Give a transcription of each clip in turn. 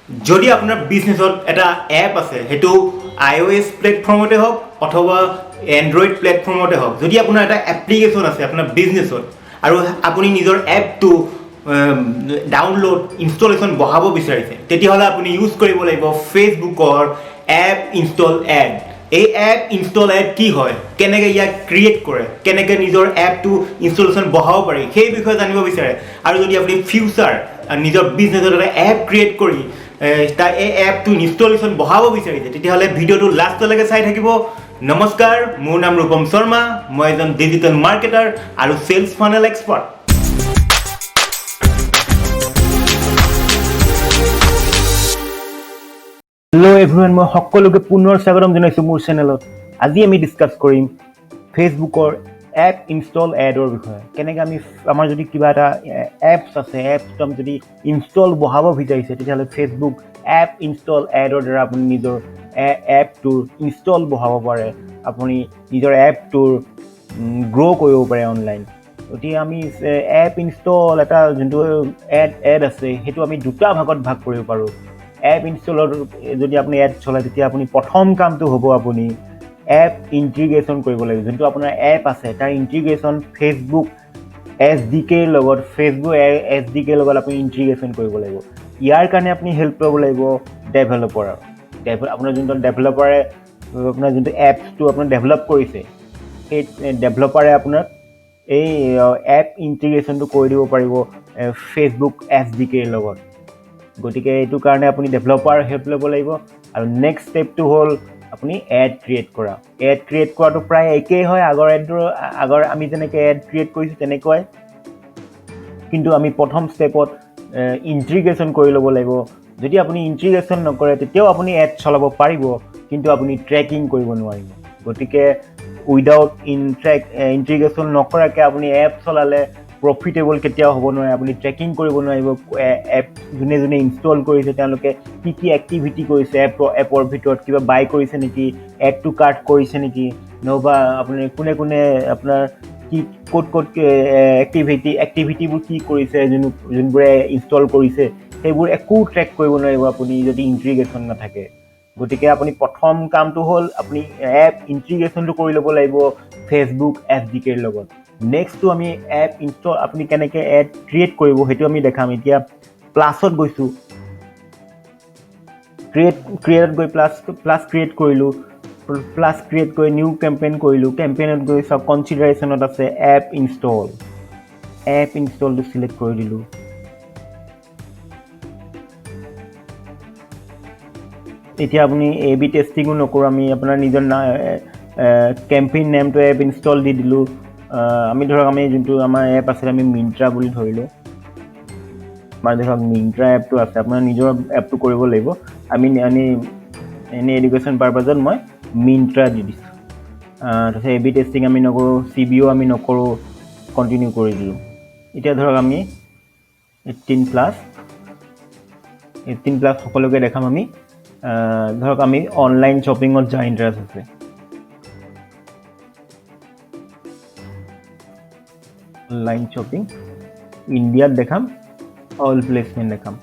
যদি আপোনাৰ বিজনেছত এটা এপ আছে সেইটো iOS প্লেটফৰ্মতে হওক অথবা এণ্ড্ৰইড প্লেটফৰ্মতে হওক যদি আপোনাৰ এটা এপ্লিকেশ্যন আছে আপোনাৰ বিজনেছত আৰু আপুনি নিজৰ এপটো ডাউনলোড ইনষ্টলেশ্যন বঢ়াব বিচাৰিছে তেতিয়াহ'লে আপুনি ইউজ কৰিব লাগিব ফেচবুকৰ এপ ইনষ্টল এড এই এপ ইনষ্টল এড কি হয় কেনেকৈ ইয়াক ক্ৰিয়েট কৰে কেনেকৈ নিজৰ এপটো ইনষ্টলেশ্যন বঢ়াব পাৰি সেই বিষয়ে জানিব বিচাৰে আৰু যদি আপুনি ফিউচাৰ নিজৰ বিজনেছত এটা এপ ক্ৰিয়েট কৰি তাৰ এই এপটো ইনষ্টলেশ্যন বঢ়াব বিচাৰিছে তেতিয়াহ'লে ভিডিঅ'টো লাষ্টলৈকে চাই থাকিব নমস্কাৰ মোৰ নাম ৰূপম শৰ্মা মই এজন ডিজিটেল মাৰ্কেটাৰ আৰু sales funnel expert hello' everyone মই সকলোকে পুনৰ স্বাগতম জনাইছোঁ মোৰ চেনেলত আজি আমি ডিছকাছ কৰিম ফেচবুকৰ এপ ইনষ্টল এডৰ বিষয়ে কেনেকৈ আমি আমাৰ যদি কিবা এটা এপছ আছে এপছটো আমি যদি ইনষ্টল বঢ়াব বিচাৰিছে তেতিয়াহ'লে ফেচবুক এপ ইনষ্টল এডৰ দ্বাৰা আপুনি নিজৰ এপটোৰ ইনষ্টল বঢ়াব পাৰে আপুনি নিজৰ এপটোৰ গ্ৰ' কৰিব পাৰে অনলাইন গতিকে আমি এপ ইনষ্টল এটা যোনটো এড আছে সেইটো আমি দুটা ভাগত ভাগ কৰিব পাৰোঁ এপ ইনষ্টলৰ যদি আপুনি এড চলায় তেতিয়া আপুনি প্ৰথম কামটো হ'ব আপুনি এপ ইণ্টিগ্ৰেশ্যন কৰিব লাগিব যোনটো আপোনাৰ এপ আছে তাৰ ইণ্টিগ্ৰেশ্যন ফেচবুক SDKৰ লগত ফেচবুক SDKৰ লগত আপুনি ইণ্টিগ্ৰেশ্যন কৰিব লাগিব ইয়াৰ কাৰণে আপুনি হেল্প কৰিব লাগিব ডেভেলপাৰ আপোনাৰ যোনটো ডেভেলপাৰে আপোনাৰ যোনটো এপছটো আপোনাৰ ডেভেলপ কৰিছে সেই ডেভেলপাৰে আপোনাক এই এপ ইণ্টিগ্ৰেশ্যনটো কৰি দিব পাৰিব ফেচবুক SDKৰ লগত গতিকে এইটো কাৰণে আপুনি ডেভেলপাৰ হেল্প ল'ব লাগিব আৰু নেক্সট ষ্টেপটো হ'ল আপুনি এড ক্ৰিয়েট কৰা এড ক্ৰিয়েট কৰাটো প্ৰায় একেই হয় আগৰ আমি যেনেকৈ এড ক্ৰিয়েট কৰিছোঁ তেনেকুৱাই কিন্তু আমি প্ৰথম ষ্টেপত ইণ্টিগ্ৰেশ্যন কৰি ল'ব লাগিব যদি আপুনি ইণ্টিগ্ৰেশ্যন নকৰে তেতিয়াও আপুনি এড চলাব পাৰিব কিন্তু আপুনি ট্ৰেকিং কৰিব নোৱাৰিব গতিকে উইদাউট ইণ্টিগ্ৰেশ্যন নকৰাকৈ আপুনি এপ চলালে প্ৰফিটেবল কেতিয়াও হ'ব নোৱাৰে আপুনি ট্ৰেকিং কৰিব নোৱাৰিব এপ যোনে যোনে ইনষ্টল কৰিছে তেওঁলোকে কি কি এক্টিভিটি কৰিছে এপৰ ভিতৰত কিবা বাই কৰিছে নেকি এড টু কাৰ্ট কৰিছে নেকি নহবা আপুনি কোনে কোনে আপোনাৰ কি ক'ত এক্টিভিটিবোৰ কি কৰিছে যোনবোৰে ইনষ্টল কৰিছে সেইবোৰ একো ট্ৰেক কৰিব নোৱাৰিব আপুনি যদি ইণ্টিগ্ৰেশ্যন নাথাকে গতিকে আপুনি প্ৰথম কামটো হ'ল আপুনি এপ ইণ্টিগ্ৰেশ্যনটো কৰি ল'ব লাগিব ফেচবুক SDKৰ লগত নেক্সটটো আমি এপ ইনষ্টল আপুনি কেনেকৈ এড ক্ৰিয়েট কৰিব সেইটো আমি দেখাম এতিয়া প্লাছত গৈছোঁ ক্ৰিয়েটত গৈ প্লাছ ক্ৰিয়েট কৰিলোঁ প্লাছ ক্ৰিয়েট কৰি নিউ কেম্পেইন কৰিলোঁ কেম্পেইনত গৈ চাওক কনচিডাৰেশ্যনত আছে এপ ইনষ্টলটো চিলেক্ট কৰি দিলোঁ এতিয়া আপুনি AB টেষ্টিঙো নকৰোঁ আমি আপোনাৰ নিজৰ কেম্পেইন নেমটো এপ ইনষ্টল দি দিলোঁ আমি ধৰক আমি যোনটো আমাৰ এপ আছে আমি মিন্ত্ৰা বুলি ধৰিলোঁ আমাৰ ধৰক মিন্ত্ৰা এপটো আছে আপোনাৰ নিজৰ এপটো কৰিব লাগিব আমি এনেই এডুকেশ্যন পাৰপাজত মই মিন্ত্ৰা দি দিছোঁ তাৰপিছত AB টেষ্টিং আমি নকৰোঁ CBO আমি নকৰোঁ কণ্টিনিউ কৰি দিলোঁ এতিয়া ধৰক আমি 18+ সকলোকে দেখাম আমি ধৰক আমি অনলাইন শ্বপিঙত যোৱা ইণ্টাৰেষ্ট আছে অনলাইন শ্বপিং ইণ্ডিয়াত দেখাম অল প্লেচমেণ্ট দেখাম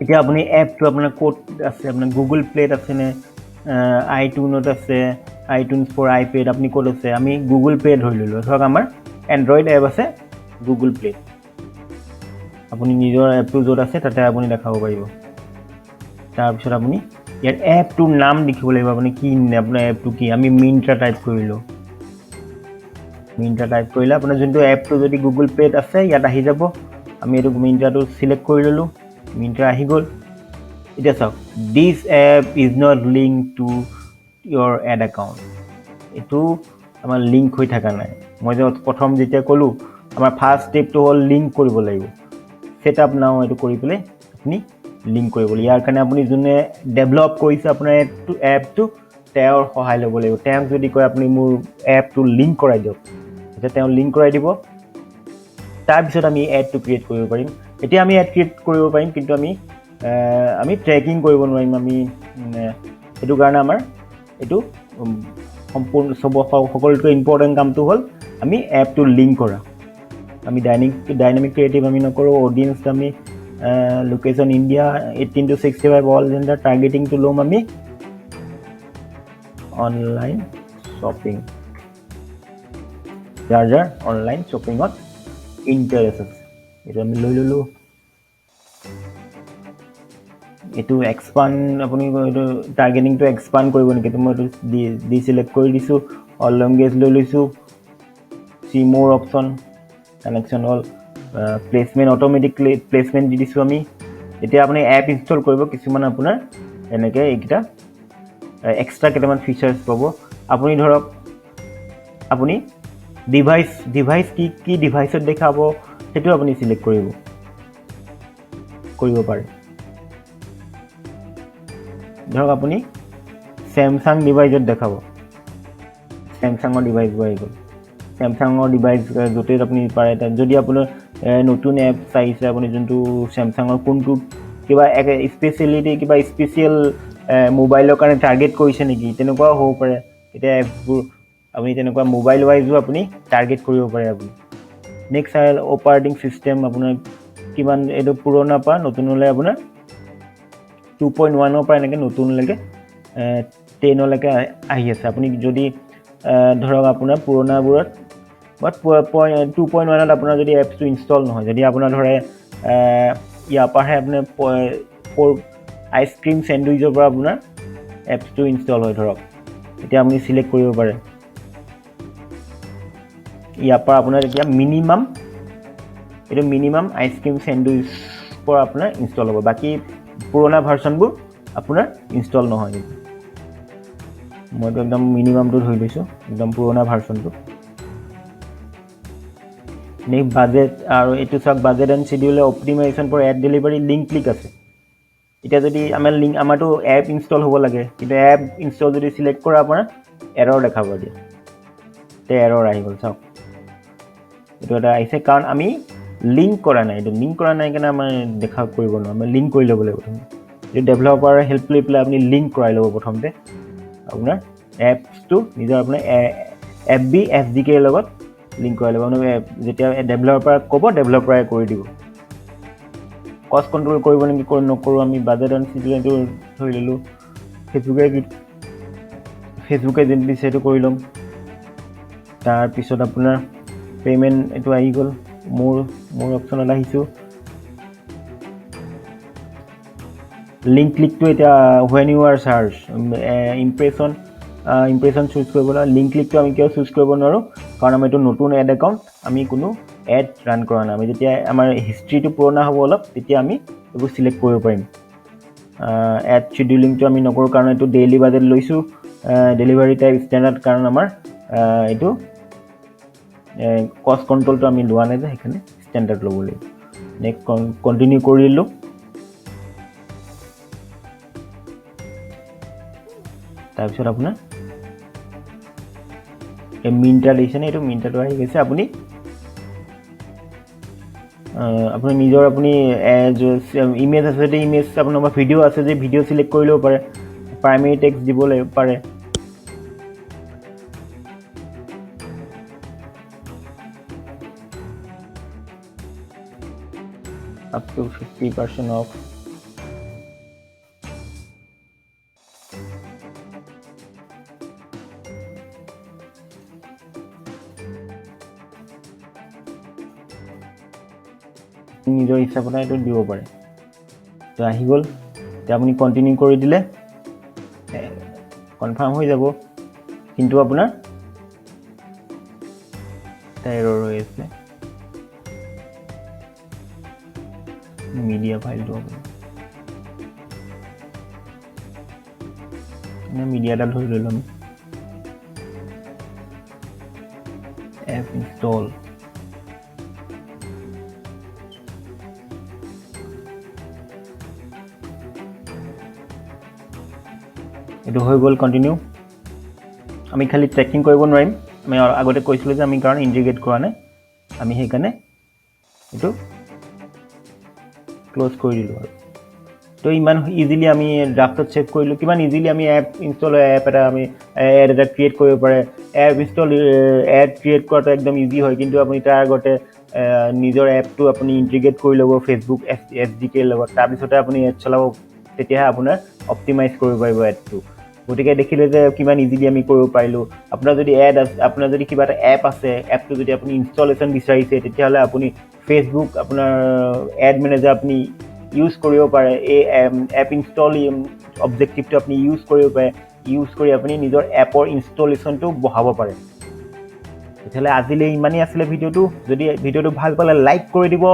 এতিয়া আপুনি এপটো আপোনাৰ ক'ত আছে আপোনাৰ গুগল প্লেত আছেনে iTunes আছে iTunes ফৰ iPad আপুনি ক'ত আছে আমি গুগল প্লে ধৰি ল'লোঁ ধৰক আমাৰ এণ্ড্ৰইড এপ আছে গুগল প্লেত আপুনি নিজৰ এপটো য'ত আছে তাতে আপুনি দেখাব পাৰিব তাৰপিছত আপুনি ইয়াত এপটোৰ নাম লিখিব লাগিব আপুনি কি আপোনাৰ এপটো কি আমি মিন্ত্ৰা টাইপ কৰিলোঁ মিন্ত্ৰা টাইপ কৰিলে আপোনাৰ যোনটো এপটো যদি গুগল প্লেত আছে ইয়াত আহি যাব আমি এইটো মিন্ত্ৰাটো চিলেক্ট কৰি ল'লোঁ মিন্ত্ৰা আহি গ'ল এতিয়া চাওক this app is not link to your ad account এইটো আমাৰ লিংক হৈ থকা নাই মই যে প্ৰথম যেতিয়া ক'লোঁ আমাৰ ফাৰ্ষ্ট ষ্টেপটো হ'ল লিংক কৰিব লাগিব ছেট আপ নাও এইটো কৰি পেলাই আপুনি লিংক কৰিব লাগিব ইয়াৰ কাৰণে আপুনি যোনে ডেভেলপ কৰিছে আপোনাৰ এপটো তেওঁৰ সহায় ল'ব লাগিব তেওঁক যদি কয় আপুনি মোৰ এপটো লিংক কৰাই দিয়ক তেতিয়া তেওঁ লিংক কৰাই দিব তাৰপিছত আমি এডটো ক্ৰিয়েট কৰিব পাৰিম এতিয়া আমি এড ক্ৰিয়েট কৰিব পাৰিম কিন্তু আমি ট্ৰেকিং কৰিব নোৱাৰিম আমি সেইটো কাৰণে আমাৰ এইটো সম্পূৰ্ণ সকলোতকৈ ইম্পৰ্টেণ্ট কামটো হ'ল আমি এপটো লিংক কৰা আমি ডাইনামিক ক্ৰিয়েটিভ আমি নকৰোঁ অডিয়েঞ্চ আমি location India 18 to 65 all gender টাৰ্গেটিংটো ল'ম আমি অনলাইন শ্বপিং যাৰ অনলাইন শ্বপিঙত ইণ্টাৰেষ্ট আছে এইটো আমি লৈ ল'লোঁ এইটো এক্সপাণ্ড আপুনি এইটো টাৰ্গেটিংটো এক্সপাণ্ড কৰিব নেকি মই এইটো দি চিলেক্ট কৰি দিছোঁ অল লেংগুৱেজ লৈ লৈছোঁ চি মোৰ option connection all placement automatic placement দি দিছোঁ আমি এতিয়া আপুনি এপ ইনষ্টল কৰিব কিছুমান আপোনাৰ এনেকৈ এইকেইটা এক্সট্ৰা কেইটামান ফিচাৰ্ছ পাব আপুনি ধৰক আপুনি ডিভাইচ কি ডিভাইচত দেখাব সেইটো আপুনি চিলেক্ট কৰিব পাৰে ধৰক আপুনি চেমচাং ডিভাইচত দেখাব চেমচাঙৰ ডিভাইচবোৰ আহি গ'ল চেমচাঙৰ ডিভাইচ য'তে আপুনি পাৰে যদি আপোনাৰ নতুন এপ চাইছে আপুনি যোনটো চেমচাঙৰ কোনটো কিবা স্পেচিয়েলিটি কিবা স্পেচিয়েল মোবাইলৰ কাৰণে টাৰ্গেট কৰিছে নেকি তেনেকুৱাও হ'ব পাৰে এতিয়া এপছবোৰ আপুনি তেনেকুৱা মোবাইল ৱাইজো আপুনি টাৰ্গেট কৰিব পাৰে আপুনি নেক্সট অপাৰেটিং চিষ্টেম আপোনাৰ কিমান এইটো পুৰণা পৰা নতুনলৈ আপোনাৰ 2.1 পৰা এনেকৈ নতুনলৈকে 10লৈকে আহি আছে আপুনি যদি ধৰক আপোনাৰ পুৰণাবোৰত বাট 2.1ত আপোনাৰ যদি এপছটো ইনষ্টল নহয় যদি আপোনাৰ ধৰে ইয়াৰ পৰাহে আপোনাৰ আইচক্ৰীম চেণ্ডউইচৰ পৰা আপোনাৰ এপছটো ইনষ্টল হয় ধৰক এতিয়া আপুনি চিলেক্ট কৰিব পাৰে ইয়াৰ পৰা আপোনাৰ এতিয়া মিনিমাম আইচক্ৰীম চেণ্ডউইচ পৰা আপোনাৰ ইনষ্টল হ'ব বাকী পুৰণা ভাৰ্চনবোৰ আপোনাৰ ইনষ্টল নহয় মইতো একদম মিনিমামটো ধৰি লৈছোঁ একদম পুৰণা ভাৰ্চনটো নেক্সট বাজেট আৰু এইটো চাওক budget and schedule optimisation for ad delivery link click আছে এতিয়া যদি আমাৰতো এপ ইনষ্টল হ'ব লাগে কিন্তু এপ ইনষ্টল যদি চিলেক্ট কৰা আপোনাৰ এৰৰ দেখাব দিয়ে এতিয়া এৰৰ আহি গ'ল চাওক এইটো এটা আহিছে কাৰণ আমি লিংক কৰা নাই এইটো লিংক কৰা নাই কাৰণে আমাৰ দেখা কৰিব নোৱাৰোঁ আমি লিংক কৰি ল'ব লাগিব প্ৰথমে এইটো ডেভেলপাৰৰ হেল্প লৈ পেলাই আপুনি লিংক কৰাই ল'ব প্ৰথমতে আপোনাৰ এপছটো নিজৰ আপোনাৰ FBSDK লগত লিংক কৰাই ল'ব আপুনি যেতিয়া ডেভেলপাৰক ক'ব ডেভেলপাৰে কৰি দিব কষ্ট কণ্ট্ৰল কৰিব নেকি নকৰোঁ আমি বাজেট এণ্ড শ্বিডিউলটো ধৰি ল'লোঁ ফেচবুকে যোনটো দিছে সেইটো কৰি ল'ম তাৰপিছত আপোনাৰ পে'মেণ্ট এইটো আহি গ'ল মোৰ অপশ্যনত আহিছোঁ লিংক ক্লিকটো এতিয়া when you are charge impression choose কৰিব নোৱাৰোঁ লিংক ক্লিকটো আমি কিয় চুজ কৰিব নোৱাৰোঁ কাৰণ আমাৰ এইটো নতুন এড একাউণ্ট আমি কোনো এড ৰান কৰা নাই আমি যেতিয়া আমাৰ হিষ্ট্ৰীটো পুৰণা হ'ব অলপ তেতিয়া আমি এইবোৰ চিলেক্ট কৰিব পাৰিম এড শ্বিডিউলিংটো আমি নকৰোঁ কাৰণ এইটো ডেইলি বাজেট লৈছোঁ ডেলিভাৰী টাইপ ষ্টেণ্ডাৰ্ড কাৰণ আমাৰ এইটো কষ্ট কণ্ট্ৰলটো আমি লোৱা নাই যে সেইকাৰণে ষ্টেণ্ডাৰ্ড ল'ব লাগিব নেক্সট কণ্টিনিউ কৰি দিলোঁ তাৰপিছত আপোনাৰ এই মিণ্ট্ৰা দিছে এইটো মিণ্ট্ৰাটো আহি গৈছে আপুনি নিজৰ আপুনি ইমেজ আছে যদি ইমেজ আপোনাৰ ভিডিঅ' আছে যদি ভিডিঅ' চিলেক্ট কৰি ল'ব পাৰে প্ৰাইমেৰী টেক্সট দিব লাগিব পাৰে up to 50% off নিজৰ হিচাপত এইটো দিব পাৰে তো আহি গ'ল এতিয়া আপুনি কণ্টিনিউ কৰি দিলে কনফাৰ্ম হৈ যাব কিন্তু আপোনাৰ এৰৰ হৈ আছে মিডিয়া ফাইলটো আপোনাৰ মিডিয়াটা ধৰি লৈ ল'ম এপ ইনষ্টল এইটো হৈ গ'ল কণ্টিনিউ আমি খালি ট্ৰেকিং কৰিব নোৱাৰিম আমি আগতে কৈছিলোঁ যে আমি কাৰণ ইণ্টিগ্ৰেট কৰা নাই আমি সেইকাৰণে এইটো ক্লোজ কৰি দিলোঁ আৰু তো ইমান ইজিলি আমি ড্ৰাফটত ছেভ কৰিলোঁ কিমান ইজিলি আমি এপ ইনষ্টল এপ এটা আমি এড এটা ক্ৰিয়েট কৰিব পাৰে এপ ইনষ্টল এড ক্ৰিয়েট কৰাটো একদম ইজি হয় কিন্তু আপুনি তাৰ আগতে নিজৰ এপটো আপুনি ইণ্টিগ্ৰেট কৰি ল'ব ফেচবুক SDK লগত তাৰপিছতে আপুনি এড চলাব তেতিয়াহে আপোনাৰ অপটিমাইজ কৰিব পাৰিব এডটো গতিকে দেখিলে যে কিমান ইজিলি আমি কৰিব পাৰিলোঁ আপোনাৰ যদি এড আছে আপোনাৰ যদি কিবা এটা এপ আছে এপটো যদি আপুনি ইনষ্টলেশ্যন বিচাৰিছে তেতিয়াহ'লে আপুনি ফেচবুক আপোনাৰ এড মেনেজাৰ আপুনি ইউজ কৰিব পাৰে এই এপ ইনষ্টল অবজেক্টিভটো আপুনি ইউজ কৰিব পাৰে ইউজ কৰি আপুনি নিজৰ এপৰ ইনষ্টলেশ্যনটো বঢ়াব পাৰে তেতিয়াহ'লে আজিলৈ ইমানেই আছিলে ভিডিঅ'টো যদি ভিডিঅ'টো ভাল পালে লাইক কৰি দিব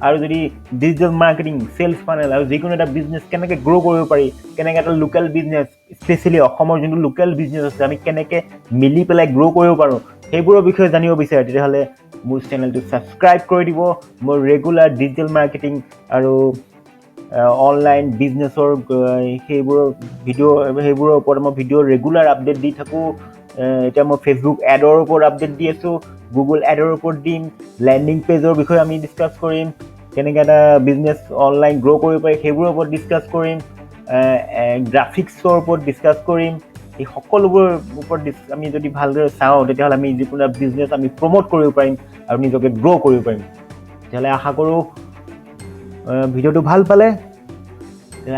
আৰু যদি ডিজিটেল মাৰ্কেটিং চেলছ ফানেল আৰু যিকোনো এটা বিজনেছ কেনেকৈ গ্ৰ' কৰিব পাৰি কেনেকৈ এটা লোকেল বিজনেছ স্পেচিয়েলি অসমৰ যোনটো লোকেল বিজনেছ আছে আমি কেনেকৈ মিলি পেলাই গ্ৰ' কৰিব পাৰোঁ সেইবোৰৰ বিষয়ে জানিব বিচাৰে তেতিয়াহ'লে মোৰ চেনেলটো ছাবস্ক্ৰাইব কৰি দিব মোৰ ৰেগুলাৰ ডিজিটেল মাৰ্কেটিং আৰু অনলাইন বিজনেছৰ সেইবোৰৰ ওপৰত মই ভিডিঅ' ৰেগুলাৰ আপডেট দি থাকোঁ এতিয়া মই ফেচবুক এডৰ ওপৰত আপডেট দি আছোঁ গুগল এডৰ ওপৰত দিম লেণ্ডিং পেজৰ বিষয়ে আমি ডিছকাছ কৰিম কেনেকৈ এটা বিজনেছ অনলাইন গ্ৰ' কৰিব পাৰি সেইবোৰৰ ওপৰত ডিছকাছ কৰিম গ্ৰাফিক্সৰ ওপৰত ডিছকাছ কৰিম এই সকলোবোৰৰ ওপৰত আমি যদি ভালদৰে চাওঁ তেতিয়াহ'লে আমি যিকোনো বিজনেছ আমি প্ৰম'ট কৰিব পাৰিম আৰু নিজকে গ্ৰ' কৰিব পাৰিম তেতিয়াহ'লে আশা কৰোঁ ভিডিঅ'টো ভাল পালে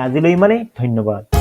আজিলৈ ইমানেই ধন্যবাদ